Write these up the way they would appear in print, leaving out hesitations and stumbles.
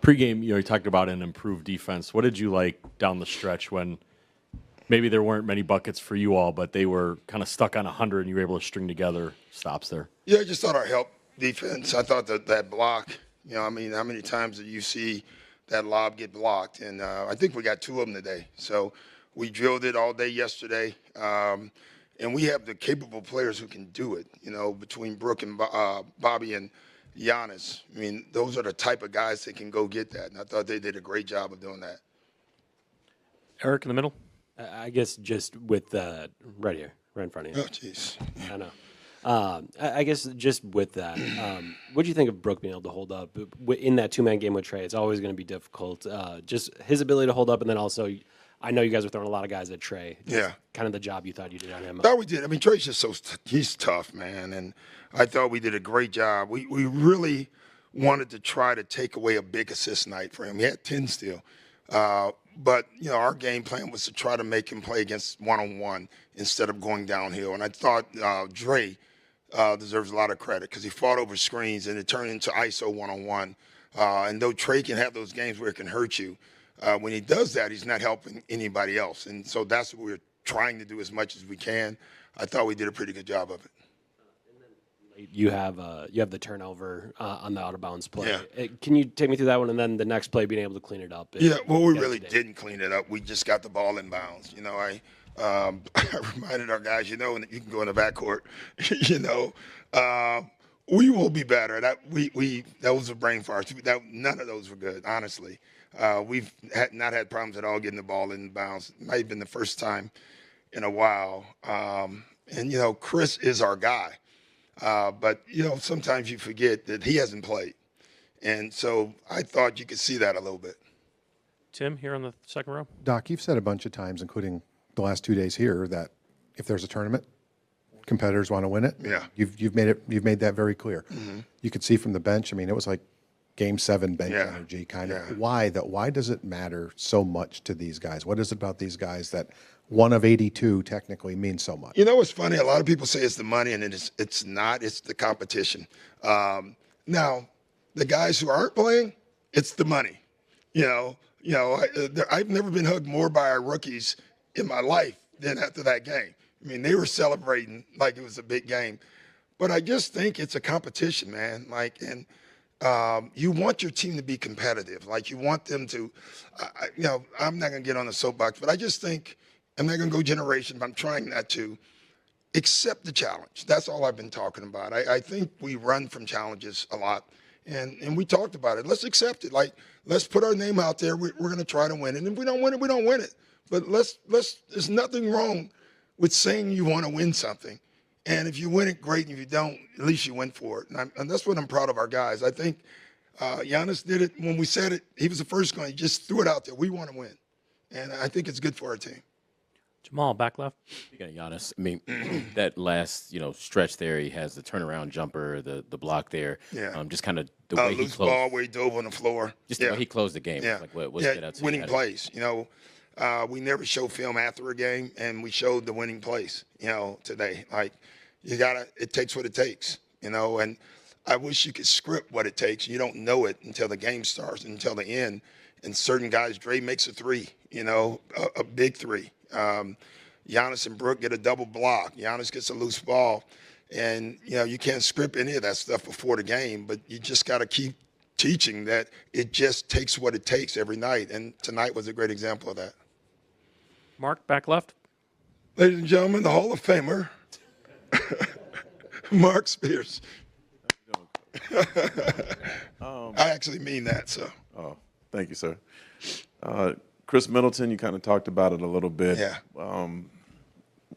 Pre-game, you talked about an improved defense. What did you like down the stretch when maybe there weren't many buckets for you all, but they were kind of stuck on 100 and you were able to string together stops there? Yeah, I just thought our help defense. I thought that block, how many times do you see that lob get blocked? And I think we got 2 of them today. So we drilled it all day yesterday. And we have the capable players who can do it, between Brooke and Bobby and Giannis. I mean, those are the type of guys that can go get that. And I thought they did a great job of doing that. Eric in the middle? I guess just with right here, right in front of you. Oh, jeez. I know. I guess just with that, what do you think of Brooke being able to hold up in that 2-man game with Trey? It's always going to be difficult. Just his ability to hold up, and then also, I know you guys were throwing a lot of guys at Trey. Yeah. Kind of the job you thought you did on him. Thought we did. I mean, Trey's just he's tough, man. And I thought we did a great job. We really wanted to try to take away a big assist night for him. He had 10 still. But, our game plan was to try to make him play against one-on-one instead of going downhill. And I thought Dre deserves a lot of credit because he fought over screens and it turned into ISO one-on-one. And though Trey can have those games where it can hurt you, when he does that, he's not helping anybody else. And so that's what we're trying to do as much as we can. I thought we did a pretty good job of it. You have the turnover on the out of bounds play. Yeah. Can you take me through that one, and then the next play being able to clean it up? Yeah, well, we really didn't clean it up. We just got the ball in bounds. I reminded our guys, and you can go in the backcourt. We will be better. That was a brain fart. None of those were good, honestly. We've not had problems at all getting the ball in bounds. It might have been the first time in a while. And Chris is our guy. But sometimes you forget that he hasn't played. And so I thought you could see that a little bit. Tim, here on the second row. Doc, you've said a bunch of times, including the last 2 days here, that if there's a tournament, competitors want to win it. Yeah. You've made that very clear. Mm-hmm. You could see from the bench. I mean, it was like Game 7 bench energy kind of. Yeah. Why does it matter so much to these guys? What is it about these guys that 1 of 82 technically means so much? What's funny? A lot of people say it's the money, and it's not. It's the competition. Now, the guys who aren't playing, it's the money. I've never been hugged more by our rookies in my life than after that game. I mean, they were celebrating like it was a big game. But I just think it's a competition, man. You want your team to be competitive. You want them to, I'm not going to get on the soapbox, but I just think, I'm not going to go generation, but I'm trying not to accept the challenge. That's all I've been talking about. I think we run from challenges a lot, and we talked about it. Let's accept it. Let's put our name out there. We're going to try to win it. And if we don't win it, we don't win it. But there's nothing wrong with saying you want to win something. And if you win it, great. And if you don't, at least you went for it. And that's what I'm proud of our guys. I think Giannis did it. When we said it, he was the first guy. He just threw it out there. We want to win. And I think it's good for our team. Jamal, back left. Speaking of Giannis, I mean, that last stretch there, he has the turnaround jumper, the block there. Yeah. Just kind of the way he loose closed. ball where he dove on the floor. Just the way he closed the game. Yeah. What stood out to winning you? plays. We never show film after a game, and we showed the winning plays. Today, it takes what it takes. And I wish you could script what it takes. You don't know it until the game starts, until the end. And certain guys, Dre makes a 3. A big 3. Giannis and Brooke get a double block. Giannis gets a loose ball. And, you can't script any of that stuff before the game, but you just got to keep teaching that it just takes what it takes every night. And tonight was a great example of that. Mark, back left. Ladies and gentlemen, the Hall of Famer, Mark Spears. I actually mean that, so. Oh, thank you, sir. Chris Middleton, you kind of talked about it a little bit. Yeah.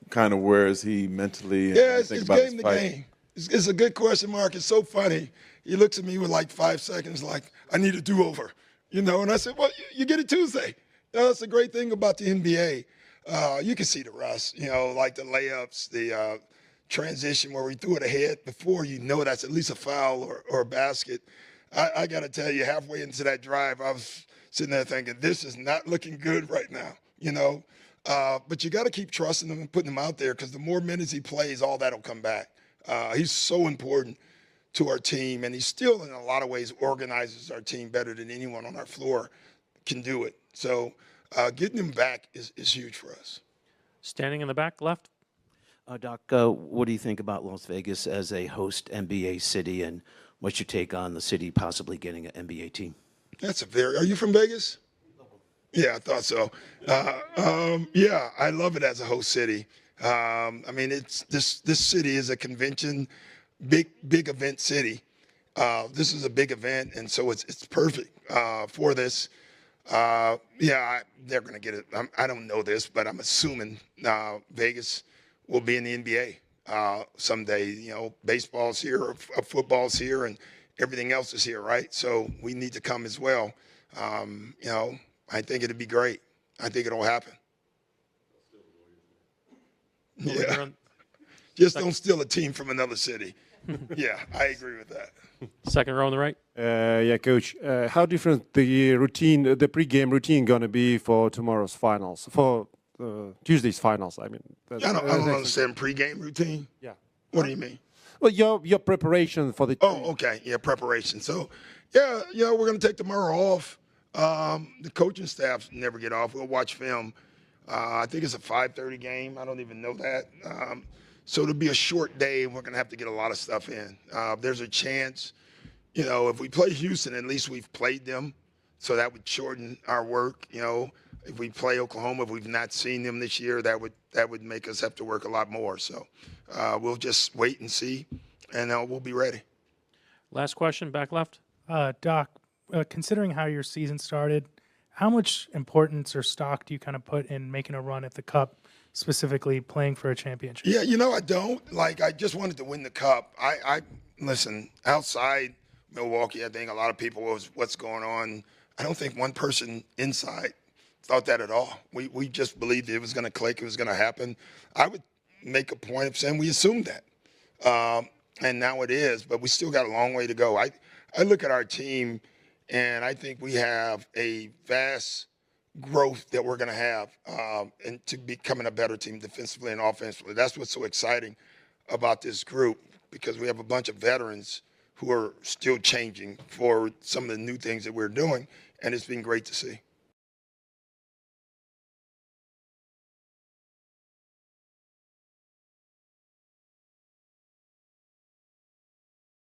Kind of where is he mentally? Yeah, it's game to game. It's a good question, Mark. It's so funny. He looks at me with 5 seconds like, I need a do-over. And I said, well, you get it Tuesday. That's the great thing about the NBA. You can see the rust, like the layups, the transition where we threw it ahead before that's at least a foul or a basket. I got to tell you, halfway into that drive, I was sitting there thinking, this is not looking good right now, But you got to keep trusting him and putting him out there because the more minutes he plays, all that will come back. He's so important to our team, and he still, in a lot of ways, organizes our team better than anyone on our floor can do it. So getting him back is huge for us. Standing in the back left. Doc, what do you think about Las Vegas as a host NBA city, and what's your take on the city possibly getting an NBA team? Are you from Vegas? Yeah, I thought so. Yeah, I love it as a host city. I mean, this city is a convention, big event city. This is a big event, and so it's perfect for this. Yeah, they're going to get it. I don't know this, but I'm assuming Vegas will be in the NBA someday. You know, baseball's here, football's here, and everything else is here, right? So we need to come as well. You know, I think it'd be great. I think it'll happen. Yeah. Just don't steal a team from another city. Yeah, I agree with that. Second row on the right. Yeah, Coach. How different the routine, the pre-game routine, going to be for tomorrow's finals, for Tuesday's finals? I mean, I don't understand pregame routine. Yeah. What do you mean? Well, your preparation for the. Oh, okay. Yeah, preparation. So, yeah, we're going to take tomorrow off. The coaching staff never get off. We'll watch film. I think it's a 5:30 game. I don't even know that. So it'll be a short day, and we're going to have to get a lot of stuff in. There's a chance, you know, if we play Houston, at least we've played them, so that would shorten our work. You know, if we play Oklahoma, if we've not seen them this year, that would make us have to work a lot more. So we'll just wait and see, and we'll be ready. Last question, back left. Doc, considering how your season started, how much importance or stock do you kind of put in making a run at the Cup, specifically playing for a championship? Yeah, I don't. I just wanted to win the Cup. I listen, outside Milwaukee, I think a lot of people was what's going on. I don't think one person inside thought that at all. We just believed it was going to click, it was going to happen. I would make a point of saying we assumed that. And now it is, but we still got a long way to go. I look at our team, and I think we have a vast growth that we're going to have and to becoming a better team defensively and offensively. That's what's so exciting about this group, because we have a bunch of veterans who are still changing for some of the new things that we're doing, and it's been great to see.